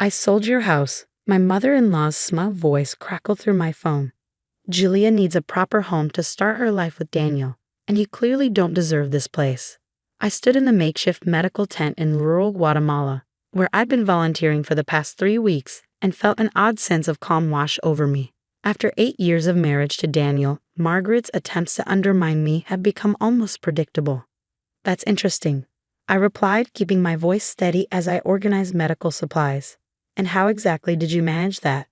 I sold your house. My mother-in-law's smug voice crackled through my phone. Julia needs a proper home to start her life with Daniel, and you clearly don't deserve this place. I stood in the makeshift medical tent in rural Guatemala, where I'd been volunteering for the past 3 weeks, and felt an odd sense of calm wash over me. After 8 years of marriage to Daniel, Margaret's attempts to undermine me have become almost predictable. That's interesting, I replied, keeping my voice steady as I organized medical supplies. And how exactly did you manage that?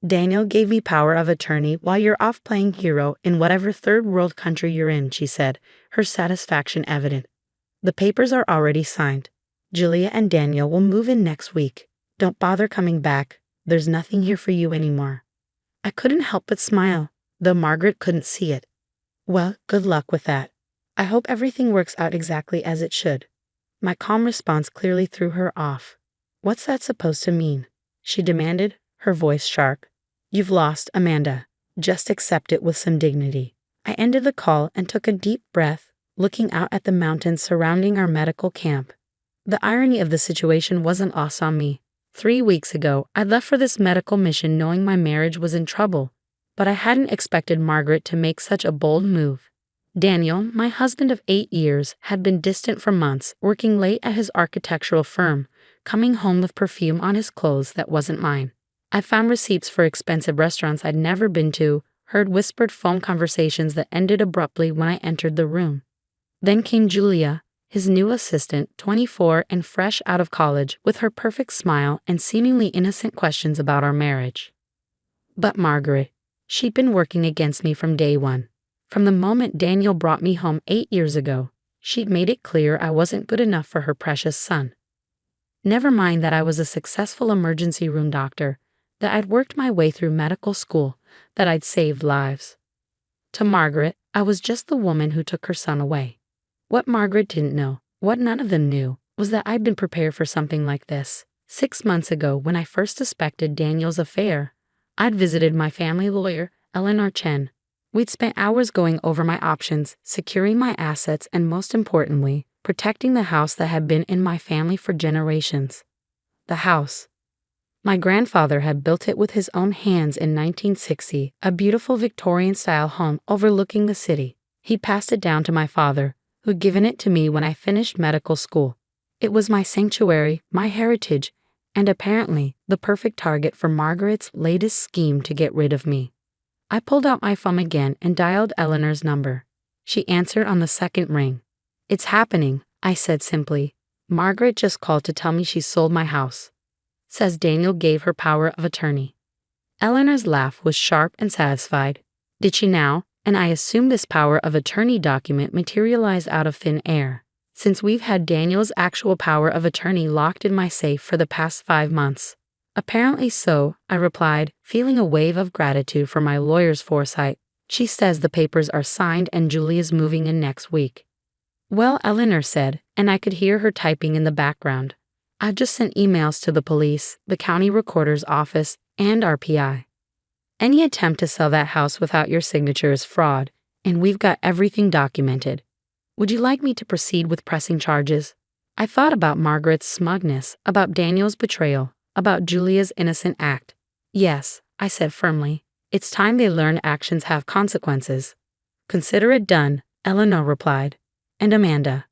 Daniel gave me power of attorney while you're off playing hero in whatever third world country you're in, she said, her satisfaction evident. The papers are already signed. Julia and Daniel will move in next week. Don't bother coming back. There's nothing here for you anymore. I couldn't help but smile, though Margaret couldn't see it. Well, good luck with that. I hope everything works out exactly as it should. My calm response clearly threw her off. What's that supposed to mean? She demanded, her voice sharp. You've lost, Amanda. Just accept it with some dignity. I ended the call and took a deep breath, looking out at the mountains surrounding our medical camp. The irony of the situation wasn't lost on me. 3 weeks ago, I'd left for this medical mission knowing my marriage was in trouble, but I hadn't expected Margaret to make such a bold move. Daniel, my husband of 8 years, had been distant for months, working late at his architectural firm, coming home with perfume on his clothes that wasn't mine. I found receipts for expensive restaurants I'd never been to, heard whispered phone conversations that ended abruptly when I entered the room. Then came Julia, his new assistant, 24 and fresh out of college, with her perfect smile and seemingly innocent questions about our marriage. But Margaret, she'd been working against me from day one. From the moment Daniel brought me home 8 years ago, she'd made it clear I wasn't good enough for her precious son. Never mind that I was a successful emergency room doctor, that I'd worked my way through medical school, that I'd saved lives. To Margaret, I was just the woman who took her son away. What Margaret didn't know, what none of them knew, was that I'd been prepared for something like this. 6 months ago, when I first suspected Daniel's affair, I'd visited my family lawyer, Eleanor Chen. We'd spent hours going over my options, securing my assets, and most importantly, protecting the house that had been in my family for generations. The house. My grandfather had built it with his own hands in 1960, a beautiful Victorian-style home overlooking the city. He passed it down to my father, who'd given it to me when I finished medical school. It was my sanctuary, my heritage, and apparently the perfect target for Margaret's latest scheme to get rid of me. I pulled out my phone again and dialed Eleanor's number. She answered on the second ring. It's happening, I said simply. Margaret just called to tell me she sold my house. Says Daniel gave her power of attorney. Eleanor's laugh was sharp and satisfied. Did she now? And I assume this power of attorney document materialized out of thin air, since we've had Daniel's actual power of attorney locked in my safe for the past 5 months. Apparently so, I replied, feeling a wave of gratitude for my lawyer's foresight. She says the papers are signed and Julia's moving in next week. Well, Eleanor said, and I could hear her typing in the background. I've just sent emails to the police, the county recorder's office, and our PI. Any attempt to sell that house without your signature is fraud, and we've got everything documented. Would you like me to proceed with pressing charges? I thought about Margaret's smugness, about Daniel's betrayal, about Julia's innocent act. Yes, I said firmly. It's time they learned actions have consequences. Consider it done, Eleanor replied. And Amanda.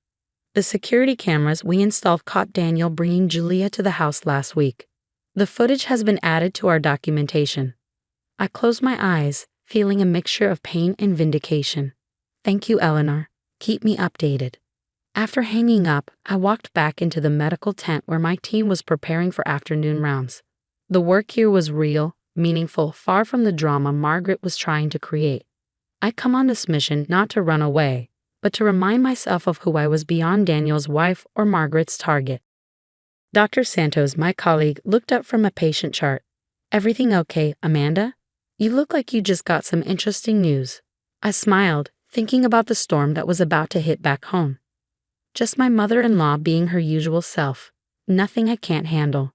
The security cameras we installed caught Daniel bringing Julia to the house last week. The footage has been added to our documentation. I closed my eyes, feeling a mixture of pain and vindication. Thank you, Eleanor. Keep me updated. After hanging up, I walked back into the medical tent where my team was preparing for afternoon rounds. The work here was real, meaningful, far from the drama Margaret was trying to create. I'd come on this mission not to run away, but to remind myself of who I was beyond Daniel's wife or Margaret's target. Dr. Santos, my colleague, looked up from a patient chart. Everything okay, Amanda? You look like you just got some interesting news. I smiled, thinking about the storm that was about to hit back home. Just my mother-in-law being her usual self. Nothing I can't handle.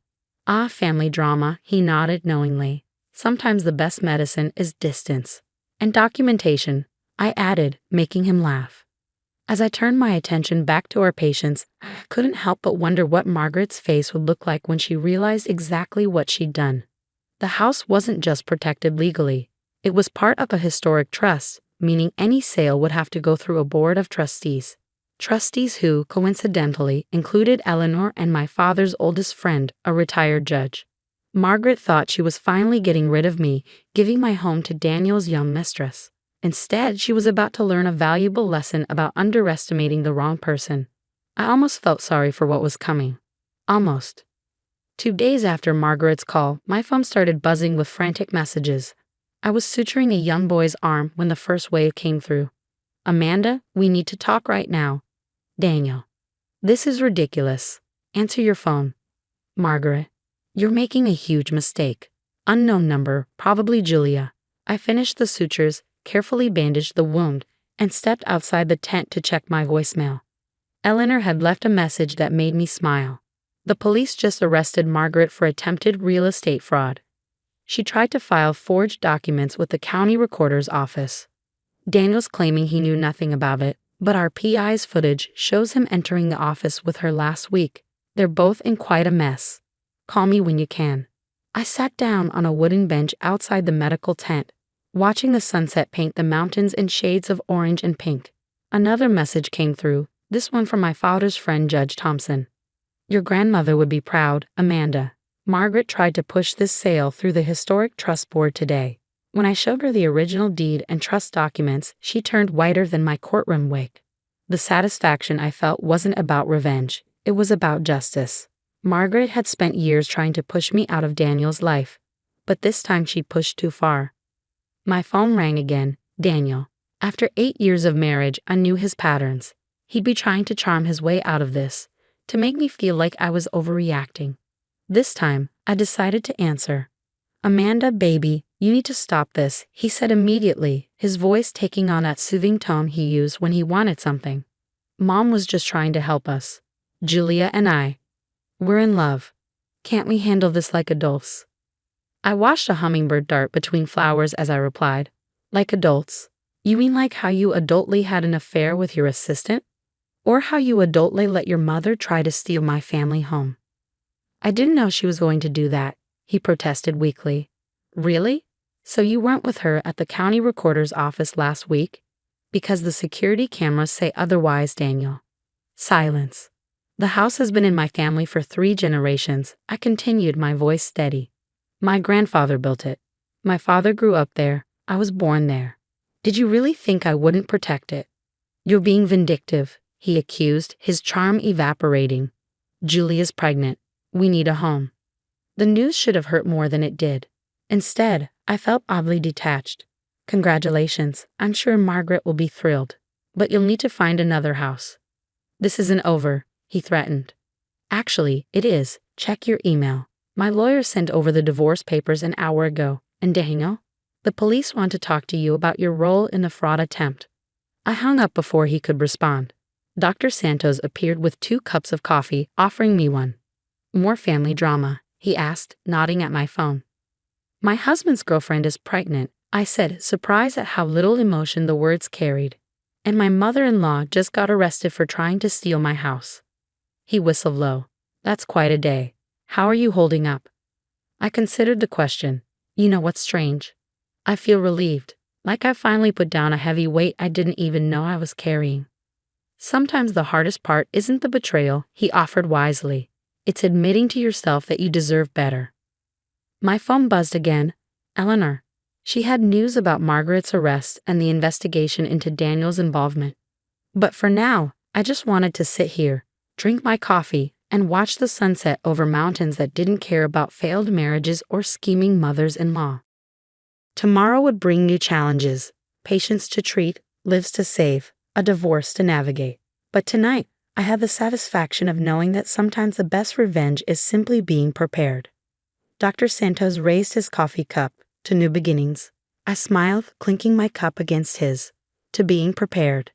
Ah, family drama, he nodded knowingly. Sometimes the best medicine is distance. And documentation, I added, making him laugh. As I turned my attention back to our patients, I couldn't help but wonder what Margaret's face would look like when she realized exactly what she'd done. The house wasn't just protected legally, it was part of a historic trust, meaning any sale would have to go through a board of trustees. Trustees who, coincidentally, included Eleanor and my father's oldest friend, a retired judge. Margaret thought she was finally getting rid of me, giving my home to Daniel's young mistress. Instead, she was about to learn a valuable lesson about underestimating the wrong person. I almost felt sorry for what was coming. Almost. 2 days after Margaret's call, my phone started buzzing with frantic messages. I was suturing a young boy's arm when the first wave came through. "Amanda, we need to talk right now." "Daniel. This is ridiculous. Answer your phone." "Margaret. You're making a huge mistake. Unknown number, probably Julia." I finished the sutures, carefully bandaged the wound, and stepped outside the tent to check my voicemail. Eleanor had left a message that made me smile. The police just arrested Margaret for attempted real estate fraud. She tried to file forged documents with the county recorder's office. Daniel's claiming he knew nothing about it, but our PI's footage shows him entering the office with her last week. They're both in quite a mess. Call me when you can. I sat down on a wooden bench outside the medical tent, watching the sunset paint the mountains in shades of orange and pink. Another message came through, this one from my father's friend Judge Thompson. "Your grandmother would be proud, Amanda. Margaret tried to push this sale through the historic trust board today. When I showed her the original deed and trust documents, she turned whiter than my courtroom wig. The satisfaction I felt wasn't about revenge, it was about justice. Margaret had spent years trying to push me out of Daniel's life, but this time she pushed too far." My phone rang again. Daniel. After 8 years of marriage, I knew his patterns. He'd be trying to charm his way out of this, to make me feel like I was overreacting. This time, I decided to answer. "Amanda, baby, you need to stop this," he said immediately, his voice taking on that soothing tone he used when he wanted something. "Mom was just trying to help us. Julia and I. We're in love. Can't we handle this like adults?" I watched a hummingbird dart between flowers as I replied. "Like adults? You mean like how you adultly had an affair with your assistant? Or how you adultly let your mother try to steal my family home?" "I didn't know she was going to do that," he protested weakly. "Really? So you weren't with her at the county recorder's office last week? Because the security cameras say otherwise, Daniel." Silence. "The house has been in my family for 3 generations," I continued, my voice steady. "My grandfather built it. My father grew up there. I was born there. Did you really think I wouldn't protect it?" "You're being vindictive," he accused, his charm evaporating. "Julia's pregnant. We need a home." The news should have hurt more than it did. Instead, I felt oddly detached. "Congratulations. I'm sure Margaret will be thrilled. But you'll need to find another house." "This isn't over," he threatened. "Actually, it is. Check your email. My lawyer sent over the divorce papers an hour ago. And Daniel, the police want to talk to you about your role in the fraud attempt." I hung up before he could respond. Dr. Santos appeared with 2 cups of coffee, offering me one. "More family drama?" he asked, nodding at my phone. "My husband's girlfriend is pregnant," I said, surprised at how little emotion the words carried. "And my mother-in-law just got arrested for trying to steal my house." He whistled low. "That's quite a day. How are you holding up?" I considered the question. You know what's strange? I feel relieved, like I finally put down a heavy weight I didn't even know I was carrying. "Sometimes the hardest part isn't the betrayal," he offered wisely. "It's admitting to yourself that you deserve better." My phone buzzed again. Eleanor. She had news about Margaret's arrest and the investigation into Daniel's involvement. But for now, I just wanted to sit here, drink my coffee, and watch the sunset over mountains that didn't care about failed marriages or scheming mothers-in-law. Tomorrow would bring new challenges, patients to treat, lives to save, a divorce to navigate. But tonight, I had the satisfaction of knowing that sometimes the best revenge is simply being prepared. Dr. Santos raised his coffee cup to new beginnings. I smiled, clinking my cup against his. To being prepared.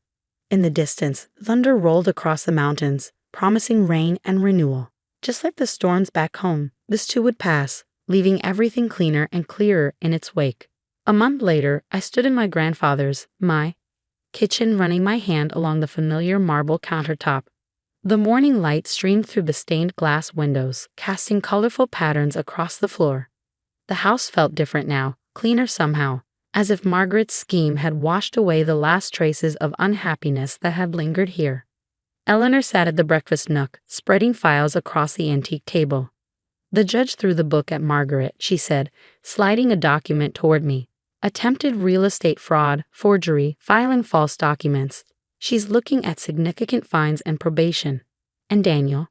In the distance, thunder rolled across the mountains, promising rain and renewal. Just like the storms back home, this too would pass, leaving everything cleaner and clearer in its wake. A month later, I stood in my grandfather's, kitchen, running my hand along the familiar marble countertop. The morning light streamed through the stained glass windows, casting colorful patterns across the floor. The house felt different now, cleaner somehow, as if Margaret's scheme had washed away the last traces of unhappiness that had lingered here. Eleanor sat at the breakfast nook, spreading files across the antique table. "The judge threw the book at Margaret," she said, sliding a document toward me. "Attempted real estate fraud, forgery, filing false documents. She's looking at significant fines and probation." "And Daniel?"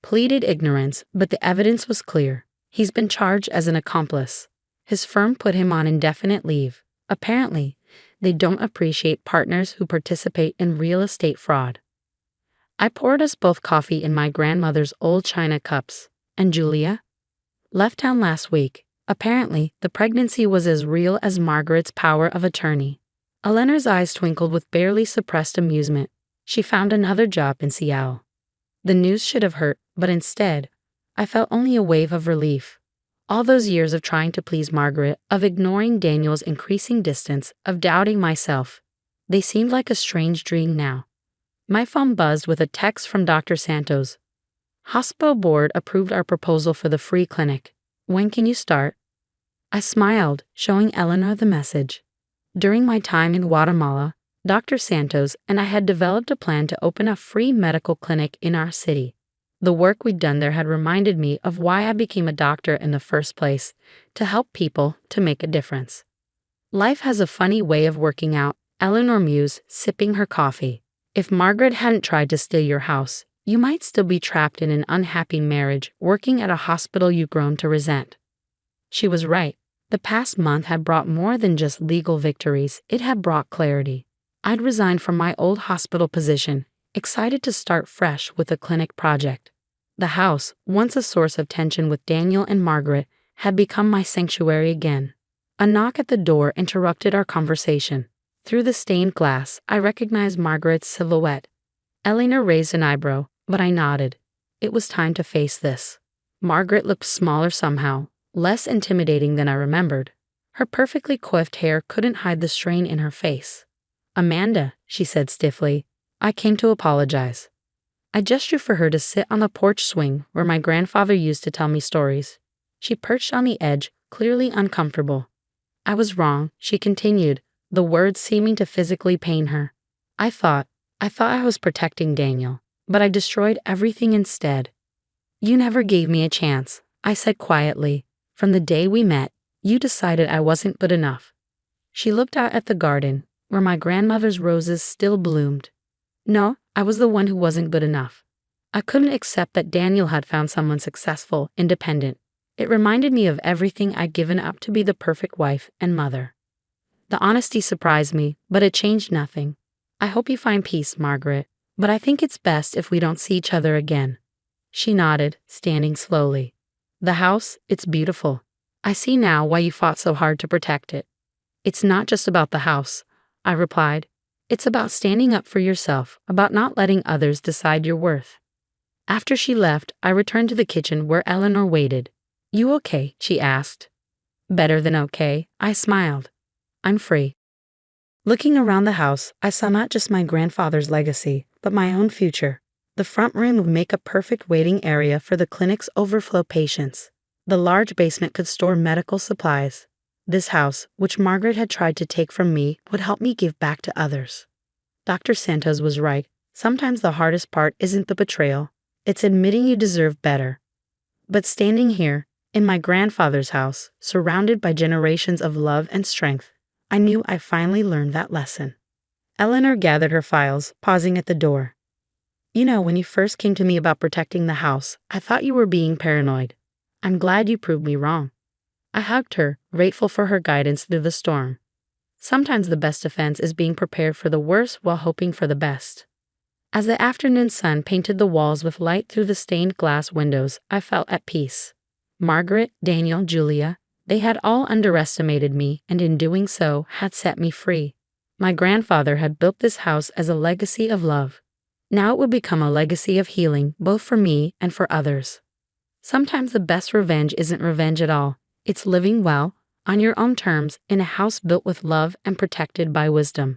"Pleaded ignorance, but the evidence was clear. He's been charged as an accomplice. His firm put him on indefinite leave. Apparently, they don't appreciate partners who participate in real estate fraud." I poured us both coffee in my grandmother's old china cups. "And Julia?" "Left town last week. Apparently, the pregnancy was as real as Margaret's power of attorney." Eleanor's eyes twinkled with barely suppressed amusement. "She found another job in Seattle." The news should have hurt, but instead, I felt only a wave of relief. All those years of trying to please Margaret, of ignoring Daniel's increasing distance, of doubting myself, they seemed like a strange dream now. My phone buzzed with a text from Dr. Santos. "Hospital board approved our proposal for the free clinic. When can you start?" I smiled, showing Eleanor the message. During my time in Guatemala, Dr. Santos and I had developed a plan to open a free medical clinic in our city. The work we'd done there had reminded me of why I became a doctor in the first place, to help people, to make a difference. "Life has a funny way of working out," Eleanor mused, sipping her coffee. "If Margaret hadn't tried to steal your house, you might still be trapped in an unhappy marriage, working at a hospital you've grown to resent." She was right. The past month had brought more than just legal victories, it had brought clarity. I'd resigned from my old hospital position, excited to start fresh with a clinic project. The house, once a source of tension with Daniel and Margaret, had become my sanctuary again. A knock at the door interrupted our conversation. Through the stained glass, I recognized Margaret's silhouette. Eleanor raised an eyebrow, but I nodded. It was time to face this. Margaret looked smaller somehow, less intimidating than I remembered. Her perfectly coiffed hair couldn't hide the strain in her face. "Amanda," she said stiffly, "I came to apologize." I gestured for her to sit on the porch swing where my grandfather used to tell me stories. She perched on the edge, clearly uncomfortable. "I was wrong," she continued, the words seeming to physically pain her. I thought I was protecting Daniel, but I destroyed everything instead." "You never gave me a chance," I said quietly. "From the day we met, you decided I wasn't good enough." She looked out at the garden, where my grandmother's roses still bloomed. "No, I was the one who wasn't good enough. I couldn't accept that Daniel had found someone successful, independent. It reminded me of everything I'd given up to be the perfect wife and mother." The honesty surprised me, but it changed nothing. "I hope you find peace, Margaret, but I think it's best if we don't see each other again." She nodded, standing slowly. "The house, it's beautiful. I see now why you fought so hard to protect it." "It's not just about the house," I replied. "It's about standing up for yourself, about not letting others decide your worth." After she left, I returned to the kitchen where Eleanor waited. "You okay?" she asked. "Better than okay," I smiled. "I'm free." Looking around the house, I saw not just my grandfather's legacy, but my own future. The front room would make a perfect waiting area for the clinic's overflow patients. The large basement could store medical supplies. This house, which Margaret had tried to take from me, would help me give back to others. Dr. Santos was right. Sometimes the hardest part isn't the betrayal. It's admitting you deserve better. But standing here, in my grandfather's house, surrounded by generations of love and strength, I knew I finally learned that lesson. Eleanor gathered her files, pausing at the door. "You know, when you first came to me about protecting the house, I thought you were being paranoid. I'm glad you proved me wrong." I hugged her, grateful for her guidance through the storm. Sometimes the best defense is being prepared for the worst while hoping for the best. As the afternoon sun painted the walls with light through the stained glass windows, I felt at peace. Margaret, Daniel, Julia, they had all underestimated me, and in doing so, had set me free. My grandfather had built this house as a legacy of love. Now it would become a legacy of healing, both for me and for others. Sometimes the best revenge isn't revenge at all. It's living well, on your own terms, in a house built with love and protected by wisdom.